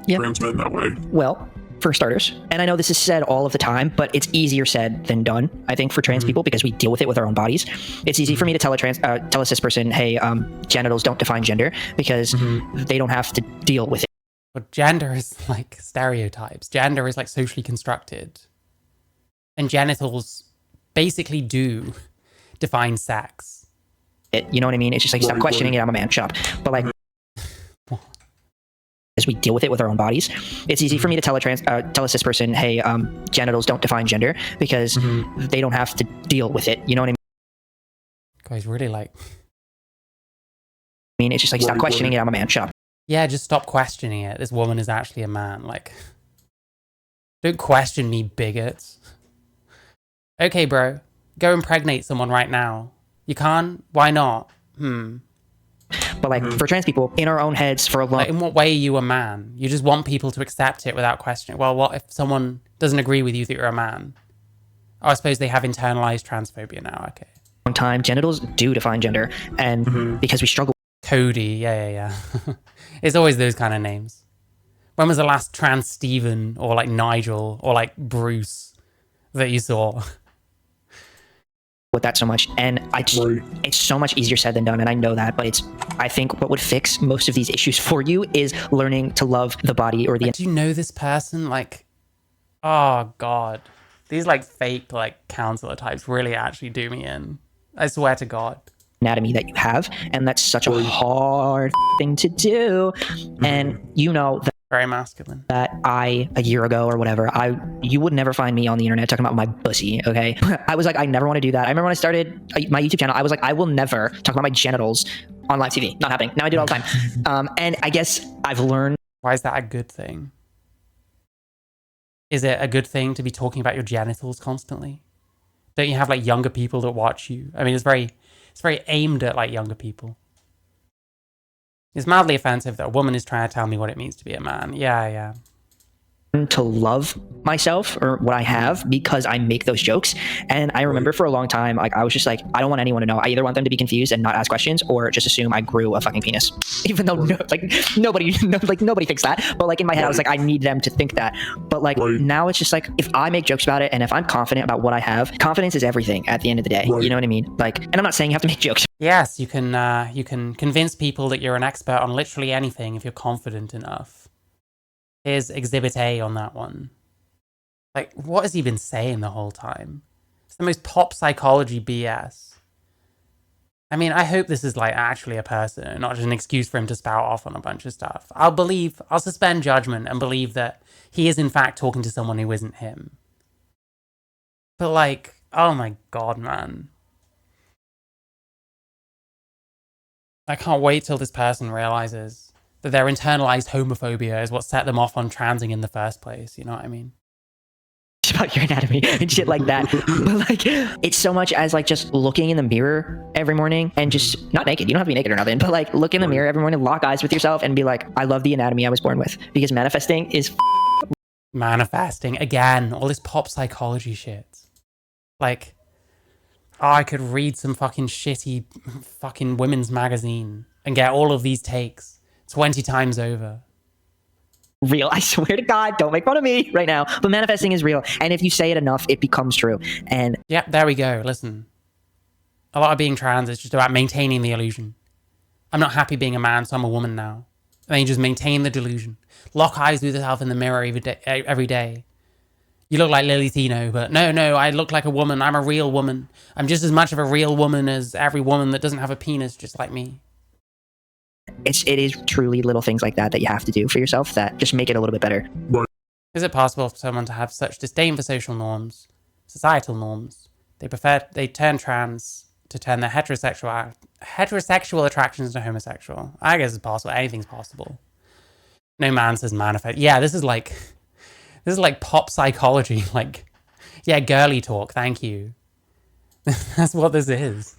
Yeah. Trans men that way. Well, for starters, and I know this is said all of the time, but it's easier said than done, I think, for trans people because we deal with it with our own bodies. It's easy for me to tell a cis person, hey, genitals don't define gender because they don't have to deal with it. But gender is like stereotypes. Gender is like socially constructed. And genitals basically do define sex. You know what I mean? It's just like, stop questioning it, I'm a man, shut up. But like, as we deal with it with our own bodies, it's easy for me to tell a cis person, hey, genitals don't define gender because they don't have to deal with it. You know what I Guys, really like... mean? It's just like, stop questioning it, I'm a man, shut up. Yeah, just stop questioning it. This woman is actually a man. Like, don't question me, bigots. Okay, bro, go impregnate someone right now. You can't? Why not? But like, for trans people, in our own heads for a long... Like, in what way are you a man? You just want people to accept it without questioning. Well, what if someone doesn't agree with you that you're a man? Oh, I suppose they have internalized transphobia now, okay. time, genitals do define gender, and because we struggle... Cody, yeah. It's always those kind of names. When was the last trans Steven, or like Nigel, or like Bruce that you saw? with that so much, and it's so much easier said than done, and I know that, but I think what would fix most of these issues for you is learning to love the body or the... Like, do you know this person? Like, oh god, these like fake like counselor types really actually do me in. I swear to God. Anatomy that you have, and that's such a hard thing to do, and you know that... Very masculine. That a year ago or whatever, you would never find me on the internet talking about my pussy, okay? I was like, I never want to do that. I remember when I started my YouTube channel, I was like, I will never talk about my genitals on live TV. Not happening. Now I do it all the time. And I guess I've learned... Why is that a good thing? Is it a good thing to be talking about your genitals constantly? Don't you have like younger people that watch you? I mean, it's very aimed at like younger people. It's mildly offensive that a woman is trying to tell me what it means to be a man. Yeah. To love myself or what I have because I make those jokes. And I remember for a long time, like I was just like, I don't want anyone to know. I either want them to be confused and not ask questions, or just assume I grew a fucking penis. Even though nobody thinks that. But like in my head, I was like, I need them to think that. But like now it's just like, if I make jokes about it and if I'm confident about what I have, confidence is everything at the end of the day. You know what I mean? Like, and I'm not saying you have to make jokes. Yes, you can convince people that you're an expert on literally anything if you're confident enough. Here's Exhibit A on that one. Like, what has he been saying the whole time? It's the most pop psychology BS. I mean, I hope this is like actually a person and not just an excuse for him to spout off on a bunch of stuff. I'll suspend judgment and believe that he is in fact talking to someone who isn't him. But like, oh my god, man. I can't wait till this person realizes that their internalized homophobia is what set them off on transing in the first place. You know what I mean? About your anatomy and shit like that. But like, it's so much as like just looking in the mirror every morning and just not naked. You don't have to be naked or nothing, but like look in the mirror every morning, lock eyes with yourself and be like, I love the anatomy I was born with, because manifesting is manifesting again, all this pop psychology shit. Like, oh, I could read some fucking shitty fucking women's magazine and get all of these takes 20 times over. Real. I swear to God, don't make fun of me right now. But manifesting is real. And if you say it enough, it becomes true. And yep, there we go. Listen. A lot of being trans is just about maintaining the illusion. I'm not happy being a man, so I'm a woman now. And then you just maintain the delusion. Lock eyes with yourself in the mirror every day. You look like Lily Thino, but no, I look like a woman. I'm a real woman. I'm just as much of a real woman as every woman that doesn't have a penis, just like me. It is truly little things like that you have to do for yourself that just make it a little bit better. Is it possible for someone to have such disdain for social norms, societal norms? They turn trans to turn their heterosexual attractions into homosexual. I guess it's possible. Anything's possible. No man says manifest. Yeah, this is like pop psychology. Like, yeah, girly talk. Thank you. That's what this is.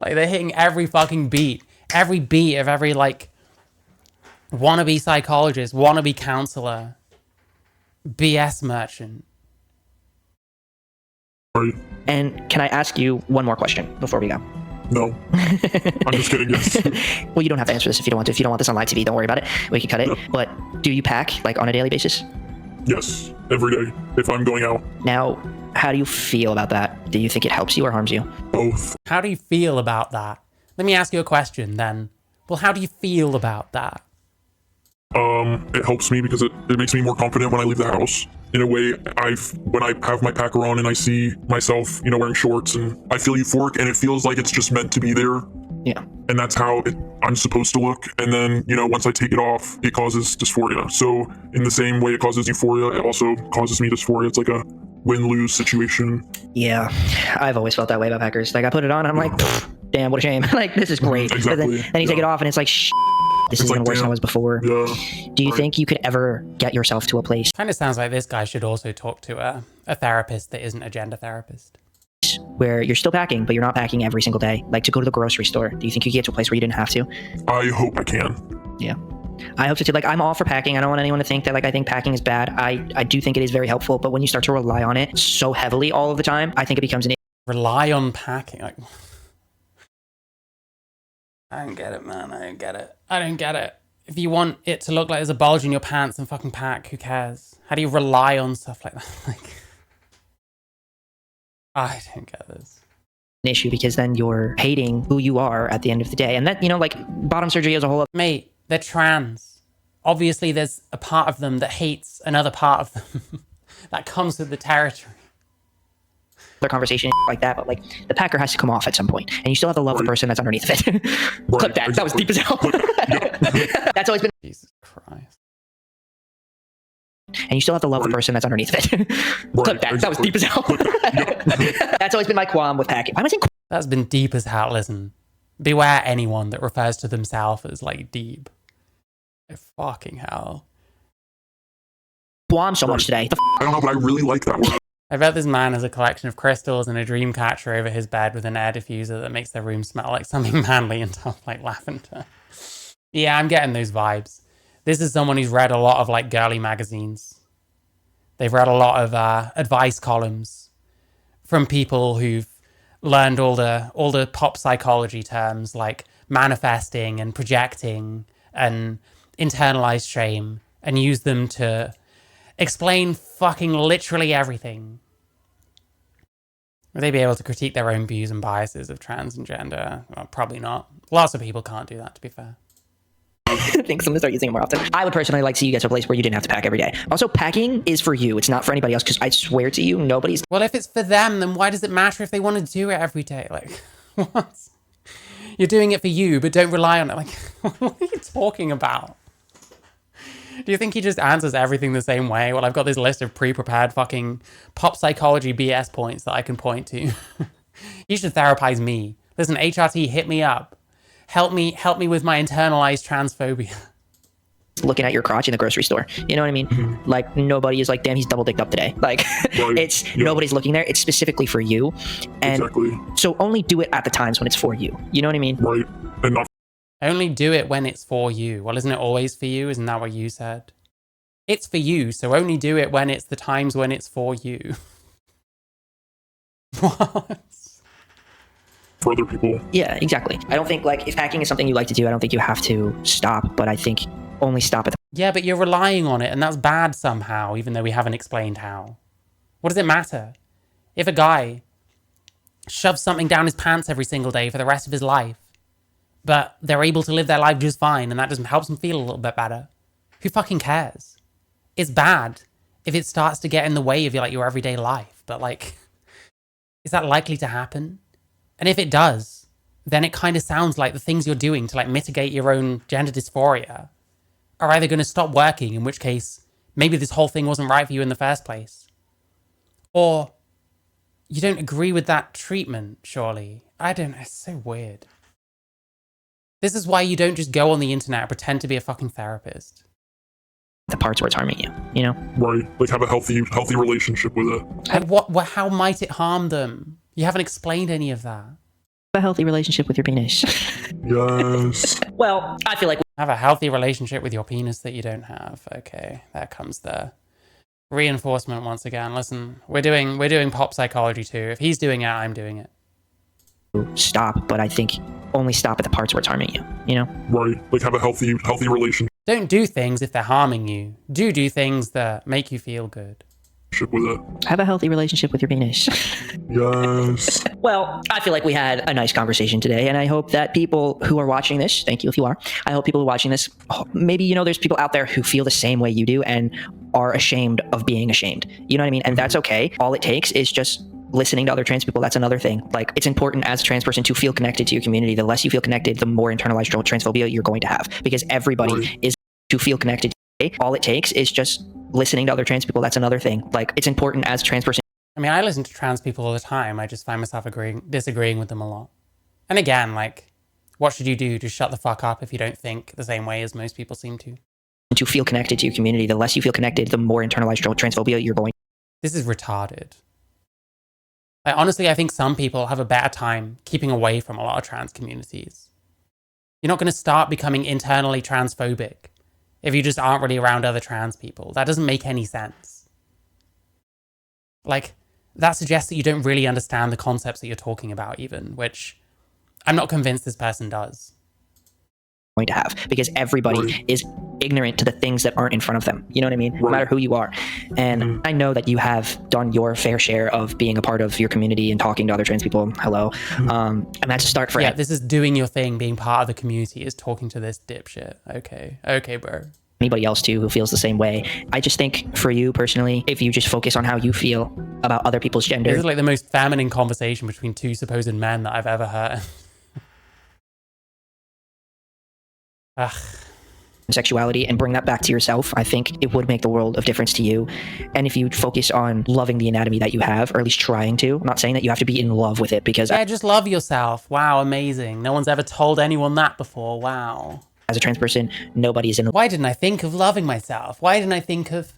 Like, they're hitting every fucking beat. Every beat of every, like, wannabe psychologist, wannabe counselor BS merchant. Right? And can I ask you one more question before we go? No. I'm just kidding, yes. Well, you don't have to answer this if you don't want to. If you don't want this on live TV, don't worry about it. We can cut it. No. But do you pack like on a daily basis? Yes, every day, if I'm going out. Now, how do you feel about that? Do you think it helps you or harms you? Both. How do you feel about that? Let me ask you a question then. Well, how do you feel about that? It helps me because it makes me more confident when I leave the house. In a way, when I have my packer on and I see myself, wearing shorts, and I feel euphoric, and it feels like it's just meant to be there. Yeah. And that's how I'm supposed to look. And then, once I take it off, it causes dysphoria. So in the same way it causes euphoria, it also causes me dysphoria. It's like a win-lose situation. Yeah, I've always felt that way about packers. Like I put it on, I'm like, damn, what a shame. Like this is great. Exactly. But then you take it off, and it's like, this is like, even worse than damn. it was before. Yeah. Do you think you could ever get yourself to a place Kind of sounds like this guy should also talk to a therapist that isn't a gender therapist. where you're still packing, but you're not packing every single day? Like to go to the grocery store. Do you think you could get to a place where you didn't have to? I hope I can. Yeah. I hope so too. Like I'm all for packing. I don't want anyone to think that I think packing is bad. I do think it is very helpful, but when you start to rely on it so heavily all of the time, I think it becomes an Rely on packing. Like, I don't get it, man. I don't get it. If you want it to look like there's a bulge in your pants, then fucking pack. Who cares? How do you rely on stuff like that? Like, I don't get this. issue because then you're hating who you are at the end of the day. And that, like bottom surgery as a whole Mate, they're trans. Obviously, there's a part of them that hates another part of them. That comes with the territory. other conversation like that, but like the packer has to come off at some point, and you still have to love the person that's underneath of it. Clip that. That was deep as hell. That's always been. Jesus Christ. And you still have to love the person that's underneath of it. Clip that. That was deep as hell. That's always been my qualm with packing. Why am I saying That's been deep as hell. Listen, beware anyone that refers to themselves as like deep. Fucking hell. qualm so much today? I don't know, but I really like that word. I bet this man has a collection of crystals and a dream catcher over his bed with an air diffuser that makes their room smell like something manly and stuff like lavender. Yeah, I'm getting those vibes. This is someone who's read a lot of like girly magazines. They've read a lot of advice columns from people who've learned all the pop psychology terms like manifesting and projecting and internalized shame, and use them to explain fucking literally everything. Would they be able to critique their own views and biases of trans and gender? Well, probably not. Lots of people can't do that, to be fair. I think I'm gonna start using it more often. I would personally like to see you get to a place where you didn't have to pack every day. Also, packing is for you. It's not for anybody else, because I swear to you, nobody's Well, if it's for them, then why does it matter if they want to do it every day? Like, what? You're doing it for you, but don't rely on it. Like, what are you talking about? Do you think he just answers everything the same way? Well, I've got this list of pre-prepared fucking pop psychology BS points that I can point to. You should therapize me. Listen, HRT, hit me up. Help me with my internalized transphobia. looking at your crotch in the grocery store. You know what I mean? Like nobody is like, damn, he's double dicked up today. Like it's nobody's looking there. It's specifically for you. And so only do it at the times when it's for you. You know what I mean? Right. And not Only do it when it's for you. Well, isn't it always for you? Isn't that what you said? It's for you, so only do it when it's the times when it's for you. What? for other people. Yeah, exactly. I don't think like if hacking is something you like to do, I don't think you have to stop, but I think only stop at the Yeah, but you're relying on it, and that's bad somehow, even though we haven't explained how. What does it matter? If a guy shoves something down his pants every single day for the rest of his life, but they're able to live their life just fine, and that just helps them feel a little bit better, who fucking cares? It's bad if it starts to get in the way of your everyday life, but like, is that likely to happen? And if it does, then it kind of sounds like the things you're doing to like mitigate your own gender dysphoria are either going to stop working, in which case maybe this whole thing wasn't right for you in the first place, or you don't agree with that treatment, surely. I don't know, it's so weird. This is why you don't just go on the internet and pretend to be a fucking therapist. parts where it's harming you, you know? Right. Like have a healthy relationship with it. And how might it harm them? You haven't explained any of that. A healthy relationship with your penis. Yes. Well, I feel like Have a healthy relationship with your penis that you don't have. Okay, there comes the Reinforcement once again. Listen, we're doing pop psychology too. If he's doing it, I'm doing it. Stop, but I think only stop at the parts where it's harming you, you know? Right. Like have a healthy relationship Don't do things if they're harming you. Do things that make you feel good. with it. Have a healthy relationship with your penis. Yes. Well, I feel like we had a nice conversation today, and I hope that people who are watching this, thank you if you are, I hope people who are watching this, maybe, you know, there's people out there who feel the same way you do and are ashamed of being ashamed. You know what I mean? And that's okay. All it takes is just listening to other trans people. That's another thing. Like, it's important as a trans person to feel connected to your community. The less you feel connected, the more internalized transphobia you're going to have, because everybody is to feel connected. All it takes is just listening to other trans people. That's another thing. Like, it's important as a trans person. I mean, I listen to trans people all the time. I just find myself disagreeing with them a lot. And again, like, what should you do? Just shut the fuck up if you don't think the same way as most people seem to. To feel connected to your community. The less you feel connected, the more internalized transphobia you're going. This is retarded. Like, honestly, I think some people have a better time keeping away from a lot of trans communities. You're not going to start becoming internally transphobic if you just aren't really around other trans people. That doesn't make any sense. Like, that suggests that you don't really understand the concepts that you're talking about even, which I'm not convinced this person does. Going to have, because everybody is ignorant to the things that aren't in front of them. You know what I mean? No matter who you are. And I know that you have done your fair share of being a part of your community and talking to other trans people. Hello. And that's a start for this is doing your thing, being part of the community, is talking to this dipshit. Okay, bro. Anybody else too who feels the same way. I just think for you personally, if you just focus on how you feel about other people's gender. This is like the most feminine conversation between two supposed men that I've ever heard. Ugh. Sexuality, and bring that back to yourself, I think it would make the world of difference to you. And if you focus on loving the anatomy that you have, or at least trying to, I'm not saying that you have to be in love with it, because just love yourself. Wow, amazing. No one's ever told anyone that before. Wow. As a trans person, nobody's in Why didn't I think of loving myself? Why didn't I think of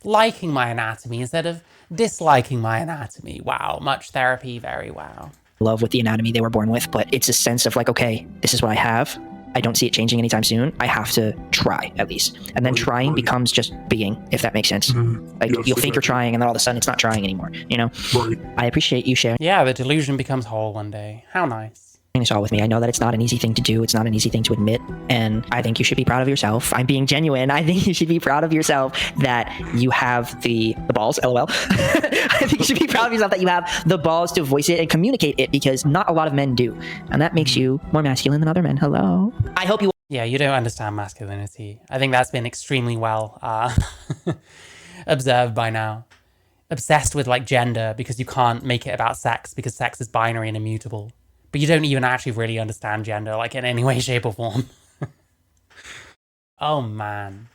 liking my anatomy instead of disliking my anatomy? Wow, much therapy, very wow. love with the anatomy they were born with, but it's a sense of like, okay, this is what I have. I don't see it changing anytime soon. I have to try at least. And then trying becomes just being, if that makes sense. Like you'll think you're trying and then all of a sudden it's not trying anymore, you know? I appreciate you sharing Yeah, the delusion becomes whole one day. How nice. this all with me. I know that it's not an easy thing to do. It's not an easy thing to admit. And I think you should be proud of yourself. I'm being genuine. I think you should be proud of yourself that you have the balls, LOL. I think you should be proud of yourself that you have the balls to voice it and communicate it, because not a lot of men do. And that makes you more masculine than other men. Hello. I hope you Yeah, you don't understand masculinity. I think that's been extremely well observed by now. Obsessed with like gender because you can't make it about sex because sex is binary and immutable. But you don't even actually really understand gender like in any way, shape or form. Oh man.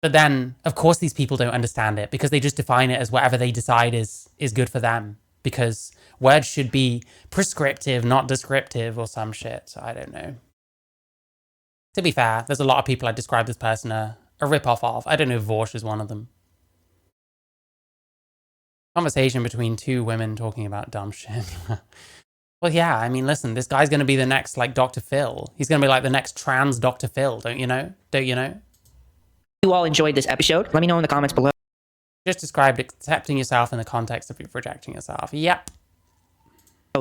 But then, of course, these people don't understand it because they just define it as whatever they decide is good for them. Because words should be prescriptive, not descriptive or some shit. I don't know. To be fair, there's a lot of people I describe this person a rip-off of. I don't know if Vorsh is one of them. Conversation between two women talking about dumb shit. Well, yeah, I mean, listen, this guy's going to be the next, like, Dr. Phil. He's going to be like the next trans Dr. Phil, don't you know? Don't you know? you all enjoyed this episode, let me know in the comments below. Just described accepting yourself in the context of rejecting yourself. Yep.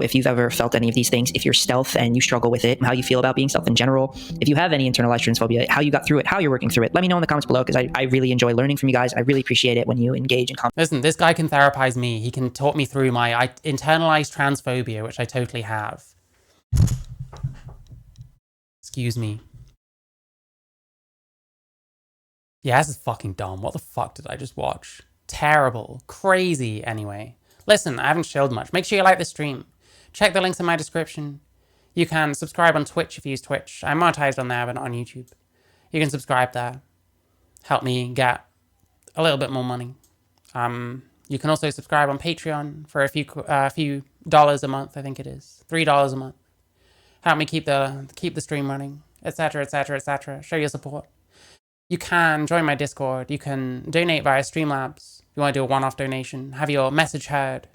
If you've ever felt any of these things, if you're stealth and you struggle with it, how you feel about being stealth in general, if you have any internalized transphobia, how you got through it, how you're working through it, let me know in the comments below, because I really enjoy learning from you guys. I really appreciate it when you engage in comments. Listen, this guy can therapize me. He can talk me through my internalized transphobia, which I totally have. Excuse me. Yeah, this is fucking dumb. What the fuck did I just watch? Terrible. Crazy. Anyway. Listen, I haven't chilled much. Make sure you like the stream. Check the links in my description. You can subscribe on Twitch if you use Twitch. I'm monetized on there, but not on YouTube. You can subscribe there. Help me get a little bit more money. You can also subscribe on Patreon for a few dollars a month, I think it is. $3 a month. Help me keep the stream running, etc., etc., etc. Show your support. You can join my Discord. You can donate via Streamlabs. If you want to do a one-off donation, have your message heard,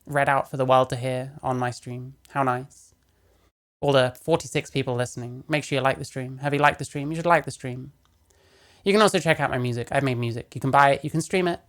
read out for the world to hear on my stream. How nice. All the 46 people listening, make sure you like the stream. Have you liked the stream? You should like the stream. You can also check out my music. I've made music. You can buy it. You can stream it.